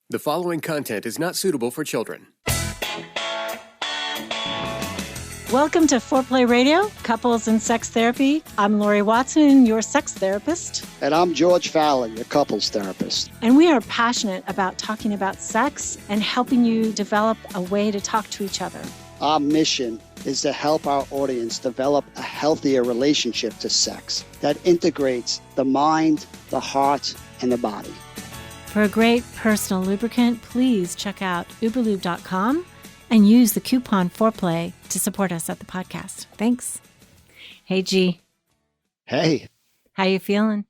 The following content is not suitable for children. Welcome to Foreplay Radio, Couples and Sex Therapy. I'm Laurie Watson, your sex therapist. And I'm George Fallon, your couples therapist. And we are passionate about talking about sex and helping you develop a way to talk to each other. Our mission is to help our audience develop a healthier relationship to sex that integrates the mind, the heart, and the body. For a great personal lubricant, please check out uberlube.com and use the coupon Foreplay to support us at the podcast. Thanks. Hey, G. Hey. How you feeling?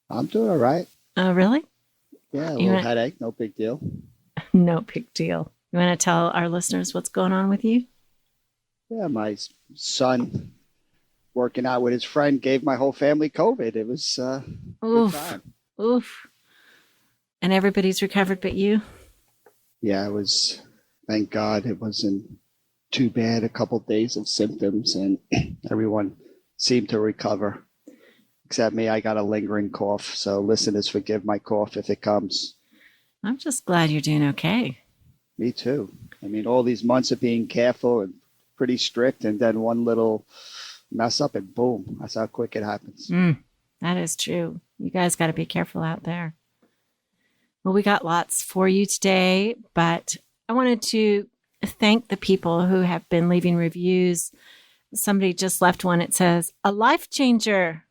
I'm doing all right. Oh, really? Yeah, a little headache. No big deal. No big deal. You want to tell our listeners what's going on with you? Yeah, my son working out with his friend gave my whole family COVID. It was a good time. Oof. And everybody's recovered but you? Yeah, it was, thank God it wasn't too bad. A couple of days of symptoms and everyone seemed to recover. Except me, I got a lingering cough. So listeners, forgive my cough if it comes. I'm just glad you're doing okay. Me too. I mean, all these months of being careful and pretty strict, and then one little mess up and boom, that's how quick it happens. That is true. You guys got to be careful out there. Well, we got lots for you today, but I wanted to thank the people who have been leaving reviews. Somebody just left one. It says, "A life changer.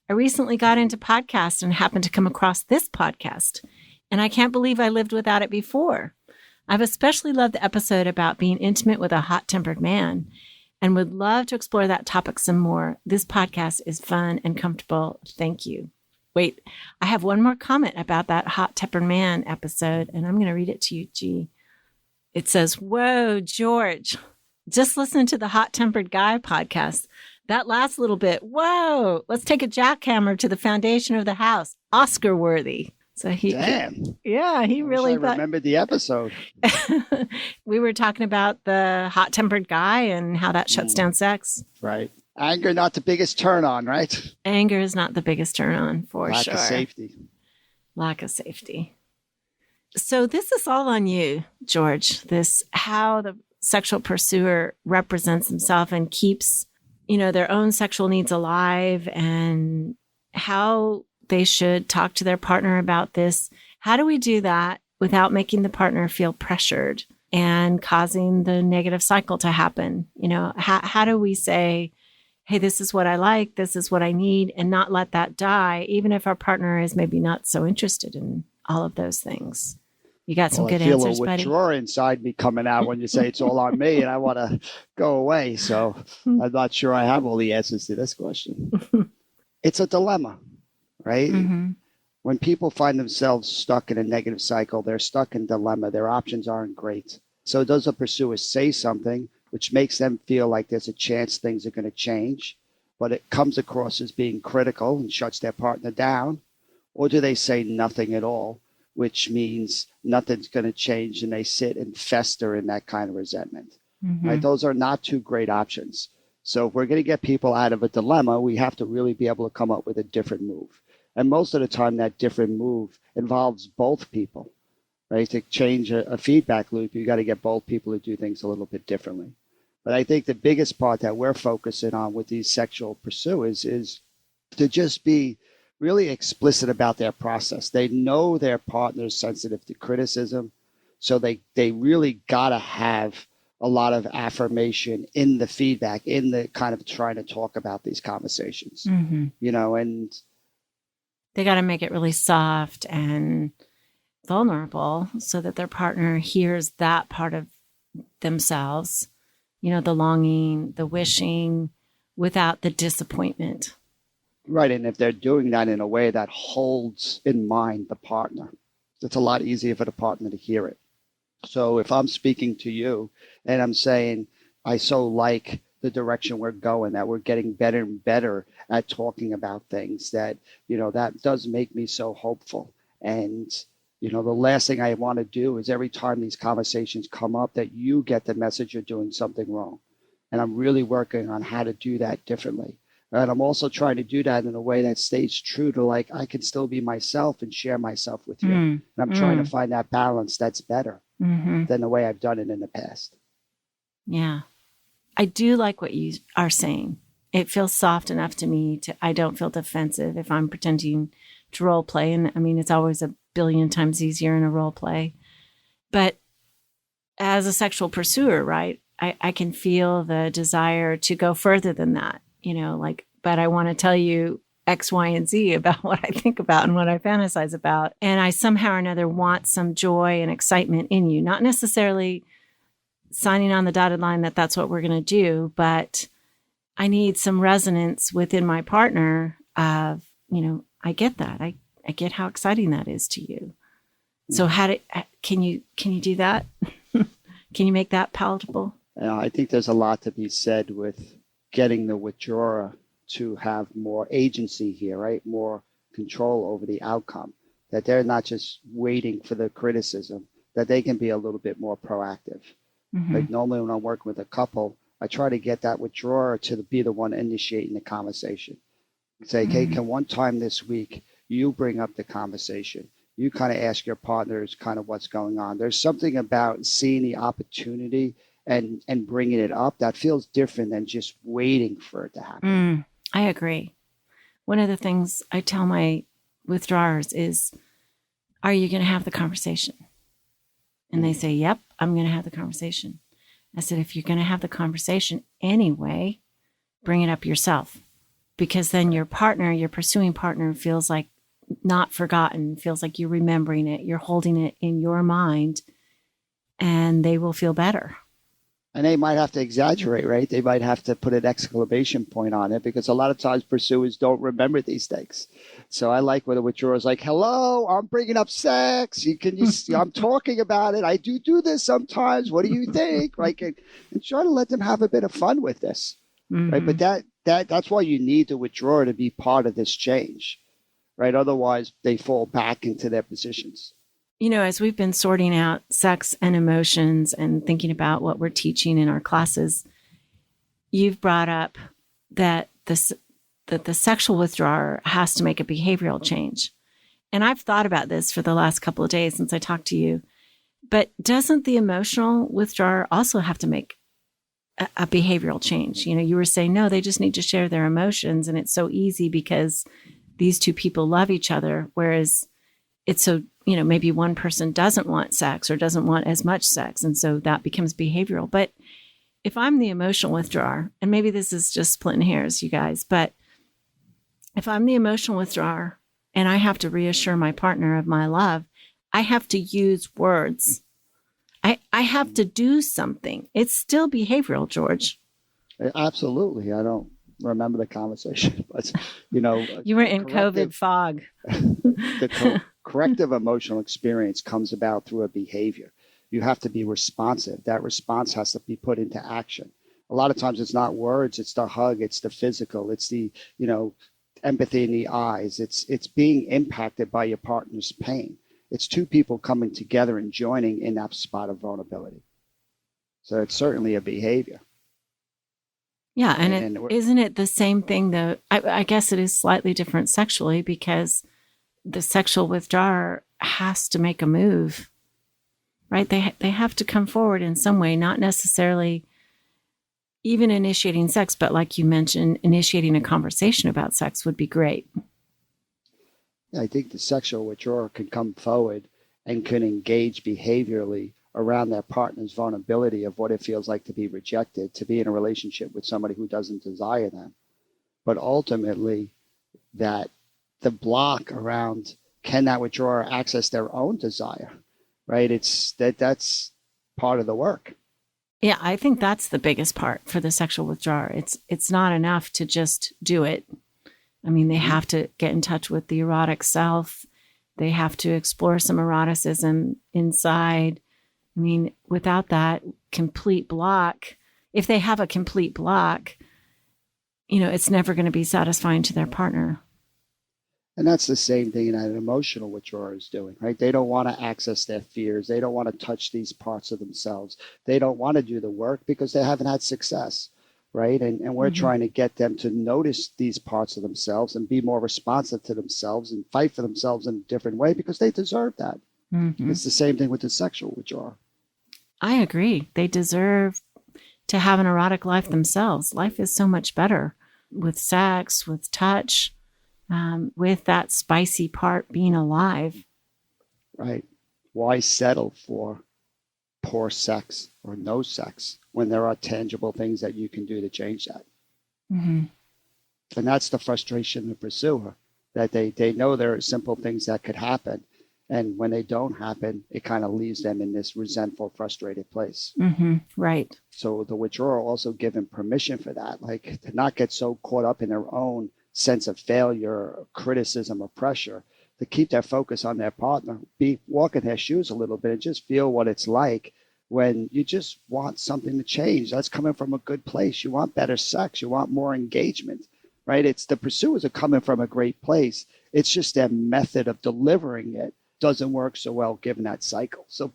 I recently got into podcasts and happened to come across this podcast, and I can't believe I lived without it before. I've especially loved the episode about being intimate with a hot-tempered man and would love to explore that topic some more. This podcast is fun and comfortable. Thank you." Wait, I have one more comment about that hot-tempered man episode, and I'm going to read it to you, G. It says, "Whoa, George, just listen to the Hot-Tempered Guy podcast. That last little bit, whoa, let's take a jackhammer to the foundation of the house. Oscar worthy." So he really thought. I remembered the episode. We were talking about the hot-tempered guy and how that shuts down sex. Right. Anger, not the biggest turn on, right? Anger is not the biggest turn on, for Lack sure. Lack of safety. Lack of safety. So this is all on you, George. This, how the sexual pursuer represents himself and keeps, their own sexual needs alive, and how they should talk to their partner about this. How do we do that without making the partner feel pressured and causing the negative cycle to happen? How do we say, hey, this is what I like, this is what I need, and not let that die, even if our partner is maybe not so interested in all of those things? You got some good answers, buddy? I feel a withdrawal inside me coming out when you say it's all on me and I want to go away. So I'm not sure I have all the answers to this question. It's a dilemma, right? Mm-hmm. When people find themselves stuck in a negative cycle, they're stuck in dilemma. Their options aren't great. So does a pursuer say something which makes them feel like there's a chance things are going to change, but it comes across as being critical and shuts their partner down? Or do they say nothing at all, which means nothing's going to change, and they sit and fester in that kind of resentment? Mm-hmm. Right? Those are not two great options. So if we're going to get people out of a dilemma, we have to really be able to come up with a different move. And most of the time, that different move involves both people, right? To change a feedback loop, you got to get both people to do things a little bit differently. But I think the biggest part that we're focusing on with these sexual pursuers is to just be really explicit about their process. They know their partner's sensitive to criticism, so they really got to have a lot of affirmation in the feedback, in the kind of trying to talk about these conversations, and they got to make it really soft and vulnerable so that their partner hears that part of themselves, the longing, the wishing, without the disappointment. Right. And if they're doing that in a way that holds in mind the partner, it's a lot easier for the partner to hear it. So if I'm speaking to you and I'm saying, I so like the direction we're going, that we're getting better and better at talking about things, that, that does make me so hopeful. And, the last thing I want to do is every time these conversations come up that you get the message you're doing something wrong. And I'm really working on how to do that differently. And I'm also trying to do that in a way that stays true to like, I can still be myself and share myself with you. And I'm trying to find that balance that's better than the way I've done it in the past. Yeah. I do like what you are saying. It feels soft enough to me I don't feel defensive if I'm pretending to role play. And I mean, it's always a billion times easier in a role play. But as a sexual pursuer, right, I can feel the desire to go further than that, but I want to tell you X, Y, and Z about what I think about and what I fantasize about. And I somehow or another want some joy and excitement in you, not necessarily signing on the dotted line that that's what we're going to do, but I need some resonance within my partner of, I get that. I get how exciting that is to you. So can you do that? Can you make that palatable? I think there's a lot to be said with getting the withdrawer to have more agency here, right? More control over the outcome, that they're not just waiting for the criticism, that they can be a little bit more proactive. Like normally when I'm working with a couple, I try to get that withdrawer to be the one initiating the conversation. Say, hey, can one time this week you bring up the conversation? You kind of ask your partners kind of what's going on. There's something about seeing the opportunity and bringing it up that feels different than just waiting for it to happen. I agree. One of the things I tell my withdrawers is, are you going to have the conversation? And they say, yep, I'm going to have the conversation. I said, if you're going to have the conversation anyway, bring it up yourself, because then your pursuing partner feels like not forgotten, feels like you're remembering it, you're holding it in your mind, and they will feel better. And they might have to exaggerate, right? They might have to put an exclamation point on it, because a lot of times pursuers don't remember these things. So I like when the withdrawer is like, hello, I'm bringing up sex. I'm talking about it. I do this sometimes. What do you think? Like, and try to let them have a bit of fun with this, right? But that's why you need the withdrawer to be part of this change, right? Otherwise, they fall back into their positions. As we've been sorting out sex and emotions and thinking about what we're teaching in our classes, you've brought up that the sexual withdrawer has to make a behavioral change. And I've thought about this for the last couple of days since I talked to you. But doesn't the emotional withdrawer also have to make a behavioral change? You were saying, no, they just need to share their emotions. And it's so easy because these two people love each other, whereas it's so, maybe one person doesn't want sex or doesn't want as much sex. And so that becomes behavioral. But if I'm the emotional withdrawer, and maybe this is just splitting hairs, you guys, but if I'm the emotional withdrawer and I have to reassure my partner of my love, I have to use words. I have to do something. It's still behavioral, George. Absolutely. I don't remember the conversation, but you were in COVID fog. The corrective emotional experience comes about through a behavior. You have to be responsive. That response has to be put into action. A lot of times it's not words, it's the hug, it's the physical, it's the, empathy in the eyes. It's being impacted by your partner's pain. It's two people coming together and joining in that spot of vulnerability. So it's certainly a behavior. Yeah, and isn't it the same thing, though? I guess it is slightly different sexually, because the sexual withdrawer has to make a move, right? They have to come forward in some way, not necessarily even initiating sex, but like you mentioned, initiating a conversation about sex would be great. I think the sexual withdrawer can come forward and can engage behaviorally around their partner's vulnerability of what it feels like to be rejected, to be in a relationship with somebody who doesn't desire them. But ultimately, that the block around, can that withdrawer access their own desire, right? That's part of the work. Yeah, I think that's the biggest part for the sexual withdrawer. It's not enough to just do it. I mean, they have to get in touch with the erotic self. They have to explore some eroticism inside. I mean, without that complete block, if they have a complete block, it's never going to be satisfying to their partner. And that's the same thing that an emotional withdrawer is doing, right? They don't want to access their fears. They don't want to touch these parts of themselves. They don't want to do the work because they haven't had success. right? And we're Mm-hmm. trying to get them to notice these parts of themselves and be more responsive to themselves and fight for themselves in a different way because they deserve that. Mm-hmm. It's the same thing with the sexual withdrawal. I agree. They deserve to have an erotic life themselves. Life is so much better with sex, with touch, with that spicy part being alive. Right. Why settle for poor sex or no sex when there are tangible things that you can do to change that? Mm-hmm. And that's the frustration of the pursuer, that they know there are simple things that could happen. And when they don't happen, it kind of leaves them in this resentful, frustrated place. Mm-hmm. Right. So the withdrawal also given permission for that, like to not get so caught up in their own sense of failure, or criticism, or pressure, to keep their focus on their partner, walk in their shoes a little bit and just feel what it's like when you just want something to change. That's coming from a good place. You want better sex. You want more engagement, right? It's the pursuers are coming from a great place. It's just their method of delivering it doesn't work so well given that cycle. So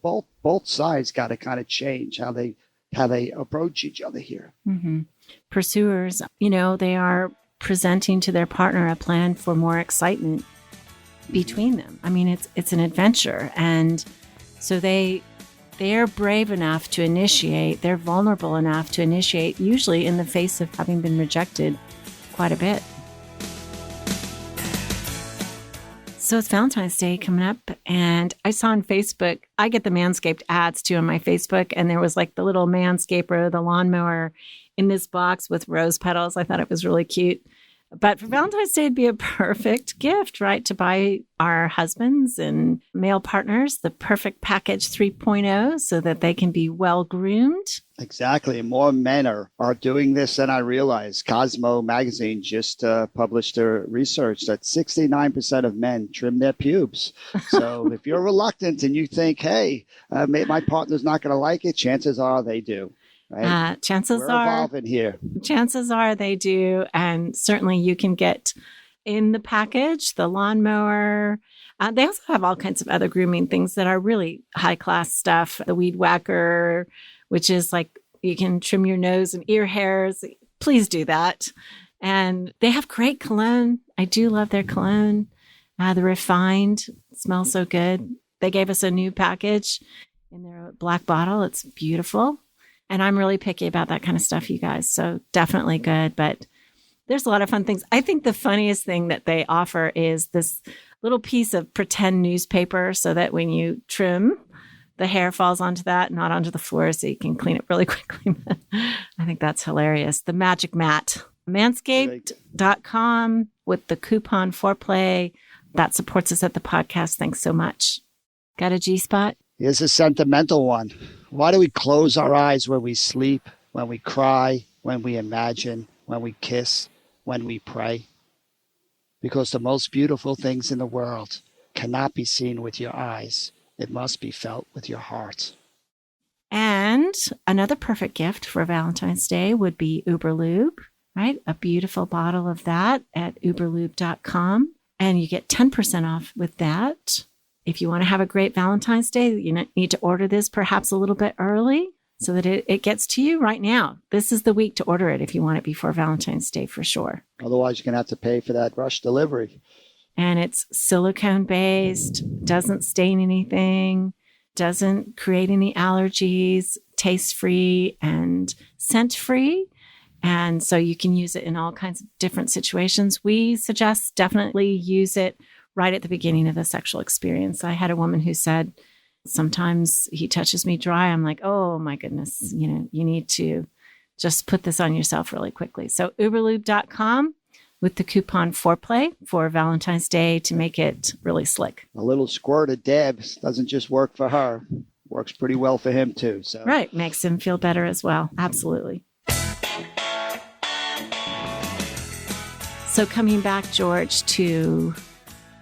both sides got to kind of change how they approach each other here. Mm-hmm. Pursuers, they are presenting to their partner a plan for more excitement between them. I mean, it's an adventure, and so they're brave enough to initiate. They're vulnerable enough to initiate, usually in the face of having been rejected quite a bit. So it's Valentine's Day coming up, and I saw on Facebook, I get the Manscaped ads too on my Facebook, and there was like the little Manscaper, the lawnmower in this box with rose petals. I thought it was really cute. But for Valentine's Day, it'd be a perfect gift, right? To buy our husbands and male partners the perfect package 3.0 so that they can be well groomed. Exactly. More men are doing this than I realize. Cosmo magazine just published a research that 69% of men trim their pubes. So if you're reluctant and you think, hey, my partner's not going to like it, chances are they do. Right? Chances We're evolving here. Chances are they do. And certainly you can get in the package the lawnmower. They also have all kinds of other grooming things that are really high class stuff. The weed whacker, which is like you can trim your nose and ear hairs. Please do that. And they have great cologne. I do love their cologne. The refined smells so good. They gave us a new package in their black bottle. It's beautiful. And I'm really picky about that kind of stuff, you guys. So definitely good. But there's a lot of fun things. I think the funniest thing that they offer is this little piece of pretend newspaper so that when you trim, the hair falls onto that, not onto the floor, so you can clean it really quickly. I think that's hilarious. The magic mat. Manscaped.com with the coupon foreplay. That supports us at the podcast. Thanks so much. Got a G-spot? Here's a sentimental one. Why do we close our eyes when we sleep, when we cry, when we imagine, when we kiss, when we pray? Because the most beautiful things in the world cannot be seen with your eyes. It must be felt with your heart. And another perfect gift for Valentine's Day would be Uberlube, right? A beautiful bottle of that at uberlube.com. And you get 10% off with that. If you want to have a great Valentine's Day, you need to order this perhaps a little bit early so that it gets to you right now. This is the week to order it if you want it before Valentine's Day for sure. Otherwise, you're going to have to pay for that rush delivery. And it's silicone-based, doesn't stain anything, doesn't create any allergies, taste-free and scent-free. And so you can use it in all kinds of different situations. We suggest definitely use it right at the beginning of the sexual experience. I had a woman who said, sometimes he touches me dry. I'm like, oh my goodness, you need to just put this on yourself really quickly. So uberlube.com with the coupon foreplay for Valentine's Day to make it really slick. A little squirt of Debs doesn't just work for her. Works pretty well for him too. So right. Makes him feel better as well. Absolutely. So coming back, George, to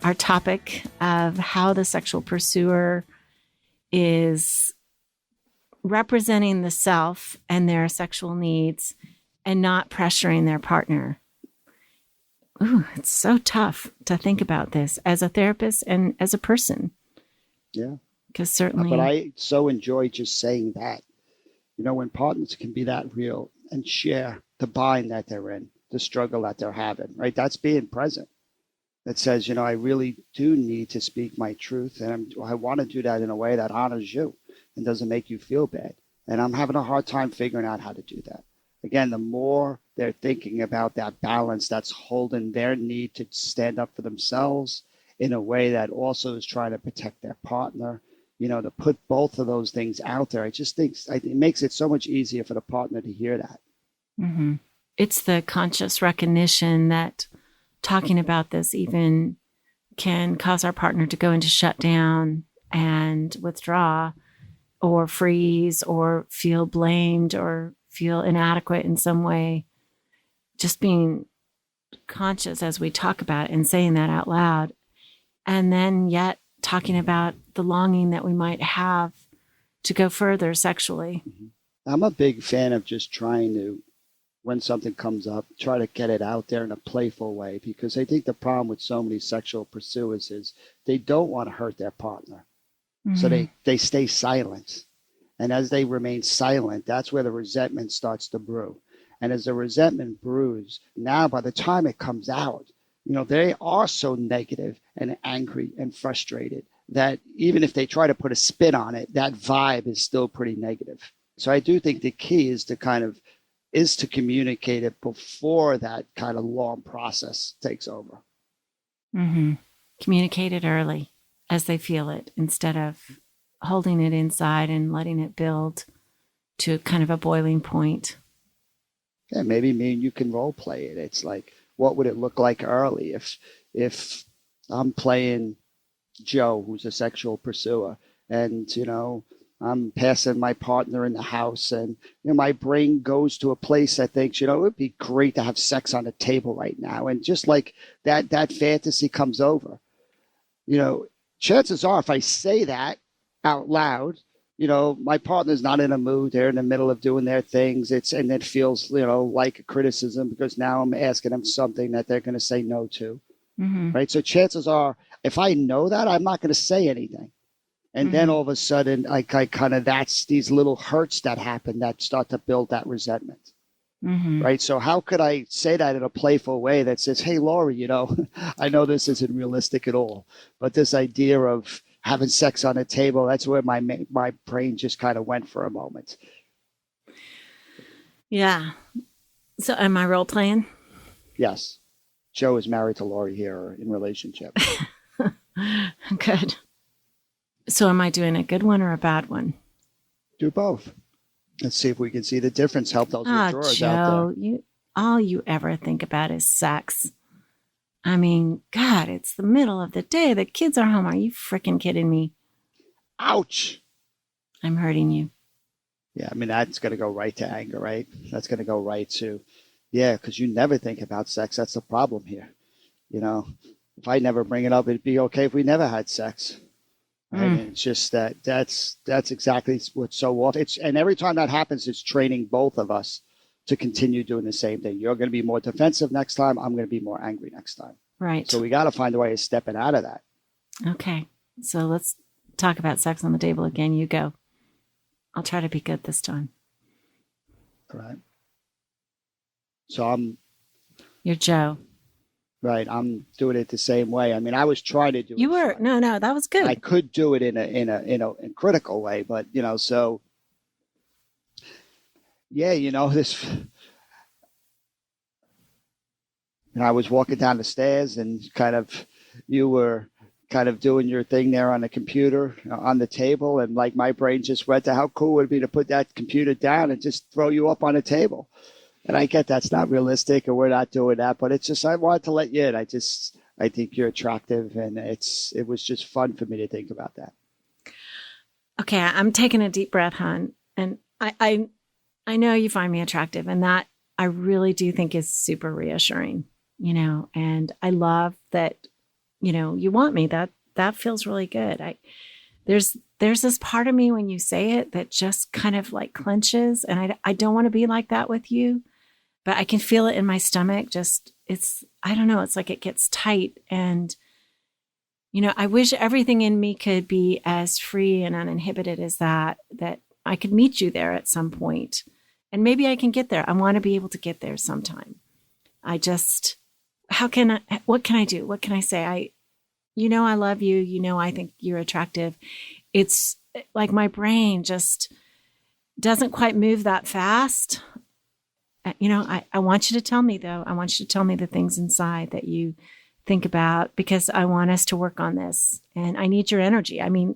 our topic of how the sexual pursuer is representing the self and their sexual needs and not pressuring their partner. Ooh, it's so tough to think about this as a therapist and as a person. Yeah. Because certainly. But I so enjoy just saying that. When partners can be that real and share the bind that they're in, the struggle that they're having, right? That's being present. That says, I really do need to speak my truth, and I want to do that in a way that honors you and doesn't make you feel bad. And I'm having a hard time figuring out how to do that. Again, the more they're thinking about that balance that's holding their need to stand up for themselves in a way that also is trying to protect their partner, to put both of those things out there, I just think it makes it so much easier for the partner to hear that. Mm-hmm. It's the conscious recognition that talking about this even can cause our partner to go into shutdown and withdraw or freeze or feel blamed or feel inadequate in some way. Just being conscious as we talk about it and saying that out loud. And then yet talking about the longing that we might have to go further sexually. I'm a big fan of just trying to, when something comes up, try to get it out there in a playful way, because I think the problem with so many sexual pursuers is they don't want to hurt their partner. Mm-hmm. So they stay silent. And as they remain silent, that's where the resentment starts to brew. And as the resentment brews, now by the time it comes out, they are so negative and angry and frustrated that even if they try to put a spin on it, that vibe is still pretty negative. So I do think the key is to communicate it before that kind of long process takes over. Mm-hmm. Communicate it early as they feel it, instead of holding it inside and letting it build to kind of a boiling point. Yeah, maybe me and you can role play it. It's like, what would it look like early if I'm playing Joe, who's a sexual pursuer, and I'm passing my partner in the house, and my brain goes to a place that thinks, it would be great to have sex on the table right now, and just like that fantasy comes over. Chances are, if I say that out loud, my partner's not in a mood. They're in the middle of doing their things. And it feels, like a criticism, because now I'm asking them something that they're going to say no to. Mm-hmm. Right. So chances are, if I know that, I'm not going to say anything. And then all of a sudden, I kind of, that's these little hurts that happen that start to build that resentment. Mm-hmm. Right. So how could I say that in a playful way that says, hey, Laurie, I know this isn't realistic at all, but this idea of having sex on a table, that's where my brain just kind of went for a moment. Yeah. So am I role playing? Yes. Joe is married to Laurie here, or in relationship. Good. So am I doing a good one or a bad one? Do both. Let's see if we can see the difference. Help those withdrawers out there. All you ever think about is sex. I mean, God, it's the middle of the day. The kids are home. Are you freaking kidding me? Ouch. I'm hurting you. Yeah, I mean, that's going to go right to anger, right? That's going to go right to, because you never think about sex. That's the problem here. If I never bring it up, it'd be okay if we never had sex. Right? And it's just that's exactly what's so often. And every time that happens, it's training both of us to continue doing the same thing. You're going to be more defensive next time. I'm going to be more angry next time. Right. So we got to find a way of stepping out of that. Okay. So let's talk about sex on the table again. You go. I'll try to be good this time. All right. So You're Joe. Right. I'm doing it the same way. I mean, I was trying to do it. You were. No, that was good. I could do it in a critical way, but so this. I was walking down the stairs, and you were kind of doing your thing there on the computer on the table, and like my brain just went to how cool would it be to put that computer down and just throw you up on a table. And I get that's not realistic, and we're not doing that, but it's just I wanted to let you in. I think you're attractive, and it was just fun for me to think about that. Okay, I'm taking a deep breath, hon, and I know you find me attractive, and that I really do think is super reassuring, and I love that, you want me. That feels really good. There's this part of me when you say it that just kind of like clenches, and I don't want to be like that with you, but I can feel it in my stomach. I don't know. It's like it gets tight, and, I wish everything in me could be as free and uninhibited as that I could meet you there at some point And maybe I can get there. I want to be able to get there sometime. What can I do? What can I say? I love you. I think you're attractive. It's like my brain just doesn't quite move that fast. I want you to tell me, though. I want you to tell me the things inside that you think about, because I want us to work on this. And I need your energy. I mean,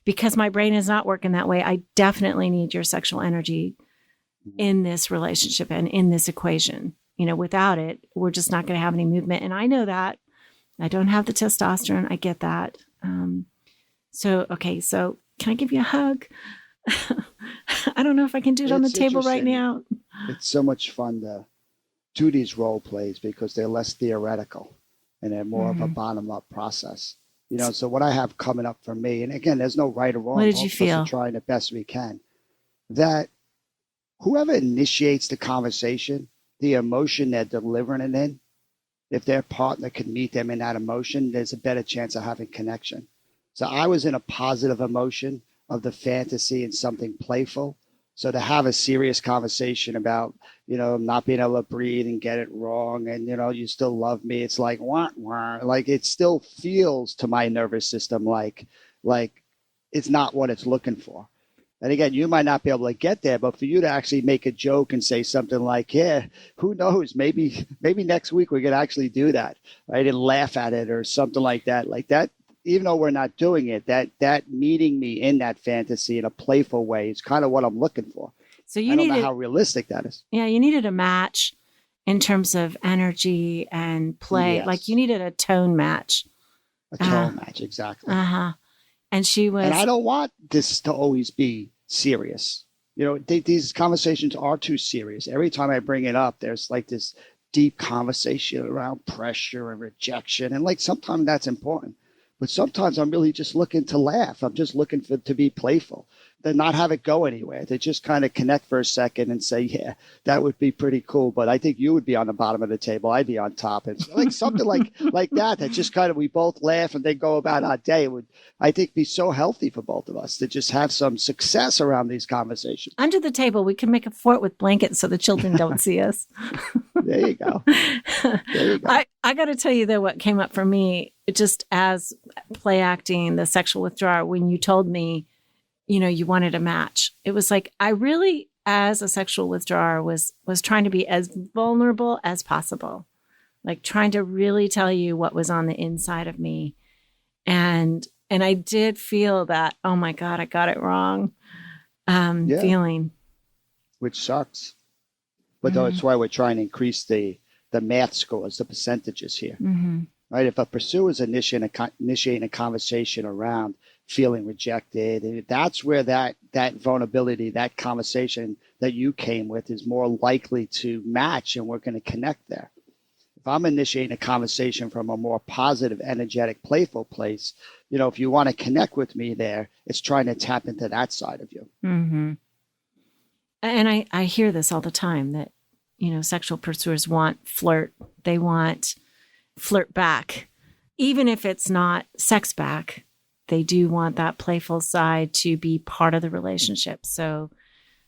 because my brain is not working that way, I definitely need your sexual energy in this relationship and in this equation. Without it, we're just not going to have any movement. And I know that. I don't have the testosterone. I get that. So can I give you a hug? I don't know if I can do it on the table right now. It's so much fun to do these role plays because they're less theoretical and they're more of a bottom-up process. So what I have coming up for me, and again, there's no right or wrong. What did you feel? We're trying the best we can. That whoever initiates the conversation, the emotion they're delivering it in, if their partner can meet them in that emotion, there's a better chance of having connection. So I was in a positive emotion of the fantasy and something playful. So to have a serious conversation about, not being able to breathe and get it wrong and, you still love me. It's like, wah, wah. Like it still feels to my nervous system like it's not what it's looking for. And again, you might not be able to get there, but for you to actually make a joke and say something like, yeah, who knows, maybe next week we could actually do that, right? And laugh at it or something like that, even though we're not doing it, that meeting me in that fantasy in a playful way is kind of what I'm looking for. So I don't know how realistic that is. Yeah, you needed a match in terms of energy and play. Yes. Like you needed a tone match. A tone match, exactly. Uh-huh. And she was... And I don't want this to always be serious. These conversations are too serious. Every time I bring it up, there's like this deep conversation around pressure and rejection. And like sometimes that's important. But sometimes I'm really just looking to laugh. I'm just looking to be playful, to not have it go anywhere, to just kind of connect for a second and say, yeah, that would be pretty cool. But I think you would be on the bottom of the table. I'd be on top. And like something like that just kind of, we both laugh and then go about our day. It would, I think, be so healthy for both of us to just have some success around these conversations. Under the table, we can make a fort with blankets so the children don't see us. There you go. I got to tell you, though, what came up for me, just as play acting, the sexual withdrawal, when you told me, you wanted a match. It was like, I really, as a sexual withdrawer, was trying to be as vulnerable as possible, like trying to really tell you what was on the inside of me. And I did feel that, oh my God, I got it wrong. Feeling. Which sucks. But that's why we're trying to increase the math scores, the percentages here. Right? If a pursuer is initiating a conversation around feeling rejected, that's where that vulnerability, that conversation that you came with is more likely to match, and we're going to connect there. If I'm initiating a conversation from a more positive, energetic, playful place, if you want to connect with me there, it's trying to tap into that side of you. Mm-hmm. And I hear this all the time that, sexual pursuers want flirt. They want flirt back. Even if it's not sex back, they do want that playful side to be part of the relationship. So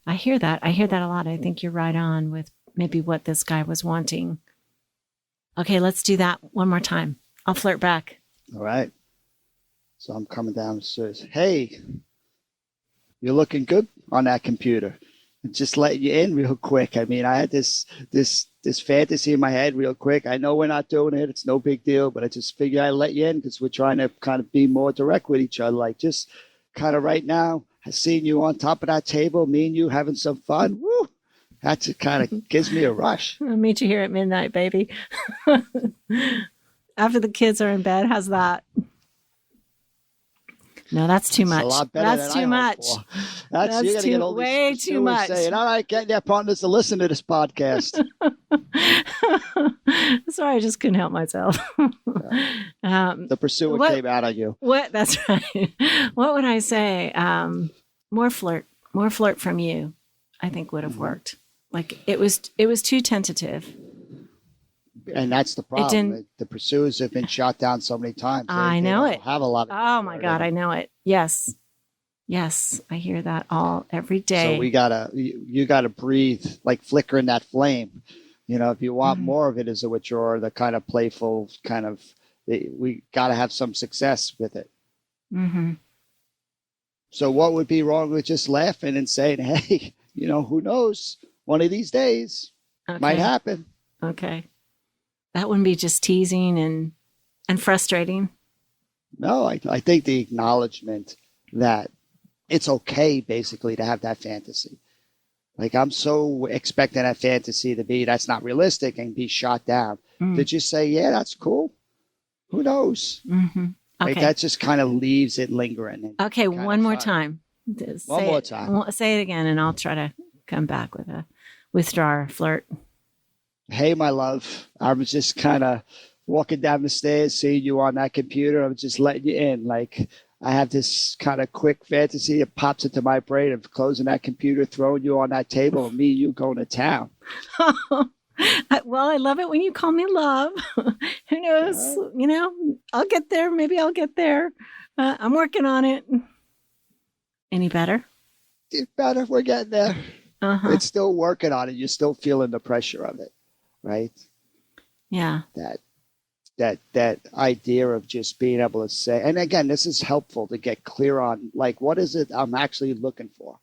I hear that. I hear that a lot. I think you're right on with maybe what this guy was wanting. Okay, let's do that one more time. I'll flirt back. All right. So I'm coming downstairs. Hey, you're looking good on that computer. Just let you in real quick. I mean, I had this fantasy in my head real quick. I know we're not doing it. It's no big deal, but I just figured I'd let you in because we're trying to kind of be more direct with each other. Like just kind of right now, I seen you on top of that table, me and you having some fun. Woo! That just kind of gives me a rush. I'll meet you here at midnight, baby. After the kids are in bed, how's that? No, that's too much. A lot better that's than too much. That's way too much. Saying, all right, get their partners to listen to this podcast. Sorry, I just couldn't help myself. The pursuer came out on you. What? That's right. What would I say? More flirt from you, I think would have worked. Like it was too tentative. And that's the problem. The pursuers have been shot down so many times. I know it. Have a lot of Oh my God, I know it. Yes. Yes, I hear that every day. So you gotta breathe, like flickering that flame. If you want more of it as a withdrawer, the kind of playful kind of, we gotta have some success with it. Mm-hmm. So what would be wrong with just laughing and saying, hey, who knows? One of these days might happen. Okay. That wouldn't be just teasing and frustrating. No, I think the acknowledgement that it's okay basically to have that fantasy. Like, I'm so expecting that fantasy to be, that's not realistic and be shot down. To just say, yeah, that's cool. Who knows? Mm-hmm. Okay. Like, that just kind of leaves it lingering. Okay, one more time. One more time. Say it again, and I'll try to come back with a withdrawer flirt. Hey, my love, I was just kind of walking down the stairs, seeing you on that computer. I'm just letting you in. Like, I have this kind of quick fantasy. It pops into my brain of closing that computer, throwing you on that table, and me and you going to town. Well, I love it when you call me love. Who knows? I'll get there. Maybe I'll get there. I'm working on it. Any better? It's better. We're getting there. It's still working on it. You're still feeling the pressure of it, right? Yeah. That idea of just being able to say, and again, this is helpful to get clear on, like, what is it I'm actually looking for?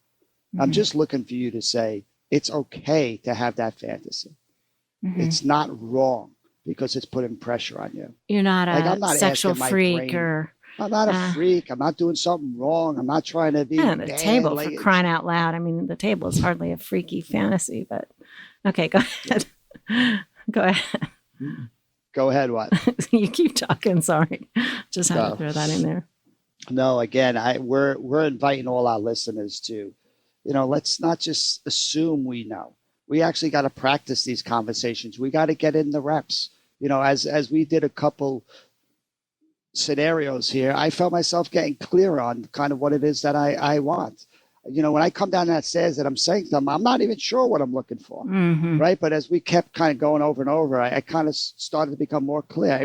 I'm just looking for you to say, it's okay to have that fantasy. It's not wrong because it's putting pressure on you. You're not I'm not sexual freak or... I'm not a freak. I'm not doing something wrong. I'm not trying to be the table, for crying out loud. I mean, the table is hardly a freaky fantasy, but okay, go ahead. Go ahead. Go ahead, what? You keep talking, sorry. Just had to throw that in there. No, again, we're inviting all our listeners to, let's not just assume we know. We actually got to practice these conversations. We got to get in the reps. As we did a couple scenarios here, I felt myself getting clear on kind of what it is that I want. When I come down that stairs and I'm saying something, I'm not even sure what I'm looking for, right? But as we kept kind of going over and over, I kind of started to become more clear.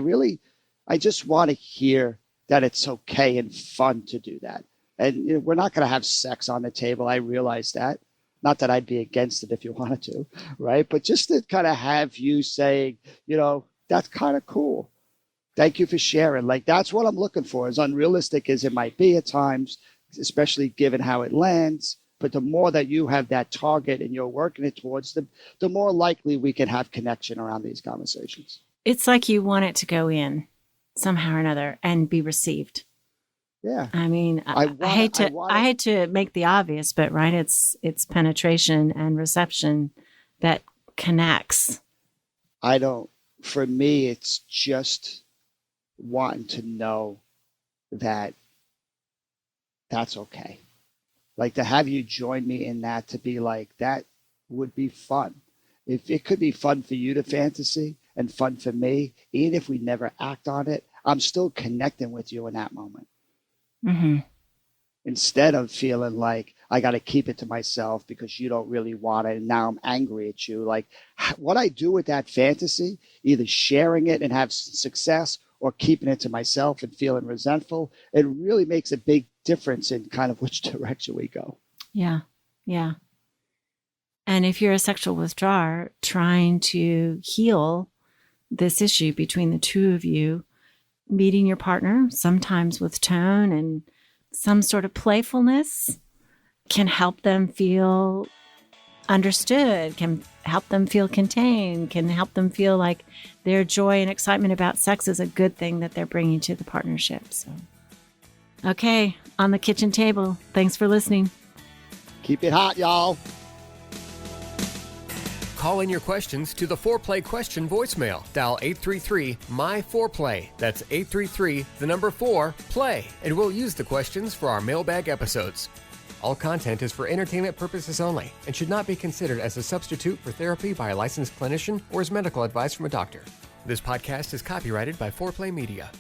I just want to hear that it's okay and fun to do that. And we're not going to have sex on the table. I realize that. Not that I'd be against it if you wanted to, right? But just to kind of have you saying, that's kind of cool. Thank you for sharing. Like, that's what I'm looking for, as unrealistic as it might be at times, especially given how it lands. But the more that you have that target and you're working it towards them, the more likely we can have connection around these conversations. It's like you want it to go in somehow or another and be received. Yeah. I mean, I hate to make the obvious, but right, it's penetration and reception that connects. For me, it's just wanting to know that that's okay. Like, to have you join me in that, to be like, that would be fun. If it could be fun for you to fantasy and fun for me, even if we never act on it, I'm still connecting with you in that moment. Instead of feeling like I got to keep it to myself because you don't really want it, and now I'm angry at you. Like, what I do with that fantasy, either sharing it and have success or keeping it to myself and feeling resentful, it really makes a big difference in kind of which direction we go. Yeah. Yeah. And if you're a sexual withdrawer trying to heal this issue between the two of you, meeting your partner, sometimes with tone and some sort of playfulness, can help them feel understood, can help them feel contained, can help them feel like their joy and excitement about sex is a good thing that they're bringing to the partnership. So, okay, on the kitchen table. Thanks for listening. Keep it hot, y'all. Call in your questions to the Foreplay question voicemail. Dial 833-MY-4PLAY. That's 833-4-PLAY. And we'll use the questions for our mailbag episodes. All content is for entertainment purposes only and should not be considered as a substitute for therapy by a licensed clinician or as medical advice from a doctor. This podcast is copyrighted by Foreplay Media.